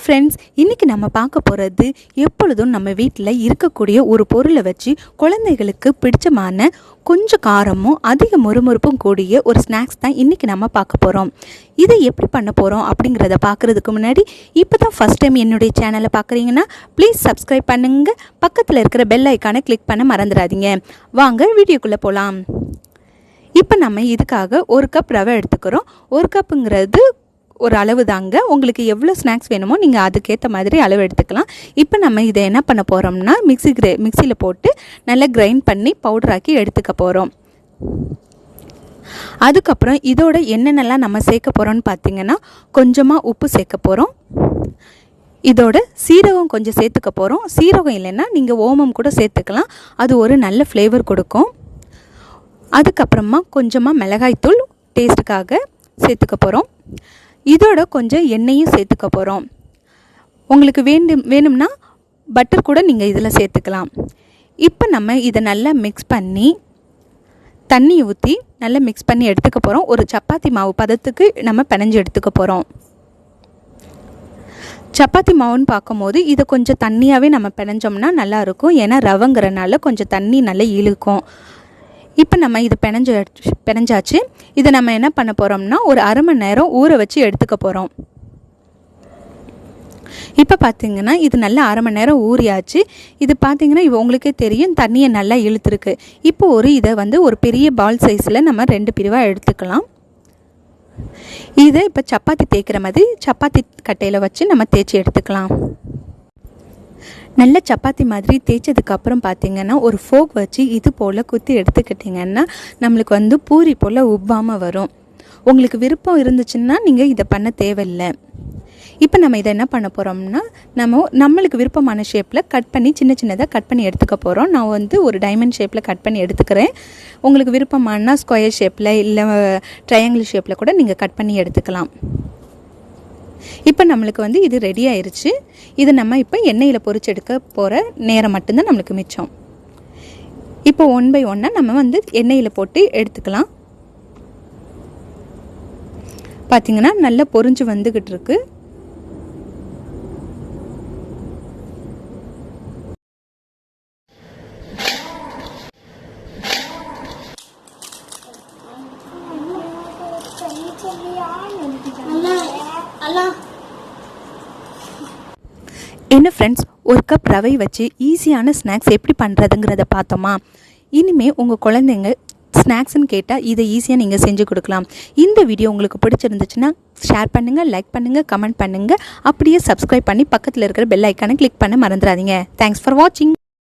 Friends, இன்றைக்கி நம்ம பார்க்க போகிறது எப்பொழுதும் நம்ம வீட்டில் இருக்கக்கூடிய ஒரு பொருளை வச்சு குழந்தைகளுக்கு பிடிச்சமான கொஞ்சம் காரமும் அதிக மொறுமொறுப்பும் கூடிய ஒரு ஸ்நாக்ஸ் தான் இன்றைக்கி நம்ம பார்க்க போகிறோம். இதை எப்படி பண்ண போகிறோம் அப்படிங்கிறத பார்க்குறதுக்கு முன்னாடி இப்போ தான் ஃபஸ்ட் டைம் என்னுடைய சேனலை பார்க்குறீங்கன்னா ப்ளீஸ் சப்ஸ்கிரைப் பண்ணுங்கள். பக்கத்தில் இருக்கிற பெல் ஐக்கானை கிளிக் பண்ண மறந்துடாதீங்க. வாங்க வீடியோக்குள்ளே போகலாம். இப்போ நம்ம இதுக்காக 1 கப் ரவை எடுத்துக்கிறோம். 1 கப்புங்கிறது ஒரு அளவு தாங்க. உங்களுக்கு எவ்வளோ ஸ்நாக்ஸ் வேணுமோ நீங்கள் அதுக்கேற்ற மாதிரி அளவு எடுத்துக்கலாம். இப்போ நம்ம இதை என்ன பண்ண போகிறோம்னா மிக்சியில் போட்டு நல்லா கிரைண்ட் பண்ணி பவுடராக்கி எடுத்துக்க போகிறோம். அதுக்கப்புறம் இதோட என்னென்னலாம் நம்ம சேர்க்க போகிறோம்னு பார்த்திங்கன்னா, கொஞ்சமாக உப்பு சேர்க்க போகிறோம். இதோட சீரகம் கொஞ்சம் சேர்த்துக்க போகிறோம். சீரகம் இல்லைன்னா நீங்கள் ஓமம் கூட சேர்த்துக்கலாம். அது ஒரு நல்ல ஃப்ளேவர் கொடுக்கும். அதுக்கப்புறமா கொஞ்சமாக மிளகாய்த்தூள் டேஸ்ட்டுக்காக சேர்த்துக்க போகிறோம். இதோட கொஞ்சம் எண்ணெயும் சேர்த்துக்க போகிறோம். உங்களுக்கு வேணும்னா பட்டர் கூட நீங்கள் இதில் சேர்த்துக்கலாம். இப்போ நம்ம இதை நல்லா மிக்ஸ் பண்ணி தண்ணி ஊற்றி நல்லா மிக்ஸ் பண்ணி எடுத்துக்க போகிறோம். ஒரு சப்பாத்தி மாவு பதத்துக்கு நம்ம பிணைஞ்சு எடுத்துக்க போகிறோம். சப்பாத்தி மாவுன்னு பார்க்கும்போது இதை கொஞ்சம் தண்ணியாகவே நம்ம பிணைஞ்சோம்னா நல்லாயிருக்கும். ஏன்னா ரவைங்கிறனால கொஞ்சம் தண்ணி நல்லா இழுக்கும். இப்போ நம்ம இது பிணைஞ்சாச்சு. இதை நம்ம என்ன பண்ண போகிறோம்னா ஒரு அரை மணி நேரம் ஊற வச்சு எடுத்துக்க போகிறோம். இப்போ பார்த்திங்கன்னா இது நல்லா அரை மணி நேரம் ஊறியாச்சு. இது பார்த்திங்கன்னா உங்களுக்கே தெரியும் தண்ணியை நல்லா இழுத்துருக்கு. இப்போ இதை ஒரு பெரிய பால் சைஸில் நம்ம 2 பிரிவாக எடுத்துக்கலாம். இதை இப்போ சப்பாத்தி தேய்க்கிற மாதிரி சப்பாத்தி கட்டையில் வச்சு நம்ம தேய்ச்சி எடுத்துக்கலாம். நல்ல சப்பாத்தி மாதிரி தேய்ச்சதுக்கப்புறம் பார்த்திங்கன்னா ஒரு ஃபோக் வச்சு இது போல் குத்தி எடுத்துக்கிட்டிங்கன்னா நம்மளுக்கு பூரி போல் உப்பாமல் வரும். உங்களுக்கு விருப்பம் இருந்துச்சுன்னா நீங்கள் இதை பண்ண தேவையில்லை. இப்போ நம்ம இதை என்ன பண்ண போகிறோம்னா நம்மளுக்கு விருப்பமான ஷேப்பில் கட் பண்ணி சின்னதாக கட் பண்ணி எடுத்துக்க போகிறோம். நான் ஒரு டைமண்ட் ஷேப்பில் கட் பண்ணி எடுத்துக்கிறேன். உங்களுக்கு விருப்பமான ஸ்கொயர் ஷேப்பில் இல்லை ட்ரையாங்கிள் ஷேப்பில் கூட நீங்கள் கட் பண்ணி எடுத்துக்கலாம். இப்போ நம்மளுக்கு இது ரெடி ஆயிடுச்சு. இது நம்ம இப்போ எண்ணெயில் பொரிச்சு எடுக்க போகிற நேரம் மட்டும்தான் நம்மளுக்கு மிச்சம். இப்போ 1 by 1 நம்ம எண்ணெயில் போட்டு எடுத்துக்கலாம். பார்த்திங்கன்னா நல்லா பொரிஞ்சு வந்துக்கிட்டு இருக்கு. என்ன ஃப்ரெண்ட்ஸ், 1 கப் ரவை வச்சு ஈஸியான ஸ்நாக்ஸ் எப்படி பண்ணுறதுங்கிறத பார்த்தோமா? இனிமேல் உங்கள் குழந்தைங்க ஸ்நாக்ஸ்ன்னு கேட்டால் இதை ஈஸியாக நீங்கள் செஞ்சு கொடுக்கலாம். இந்த வீடியோ உங்களுக்கு பிடிச்சிருந்துச்சுன்னா ஷேர் பண்ணுங்கள், லைக் பண்ணுங்கள், கமெண்ட் பண்ணுங்கள். அப்படியே சப்ஸ்கிரைப் பண்ணி பக்கத்தில் இருக்கிற பெல் ஐக்கானை கிளிக் பண்ண மறந்துடாதீங்க. தேங்க்ஸ் ஃபார் வாட்சிங்.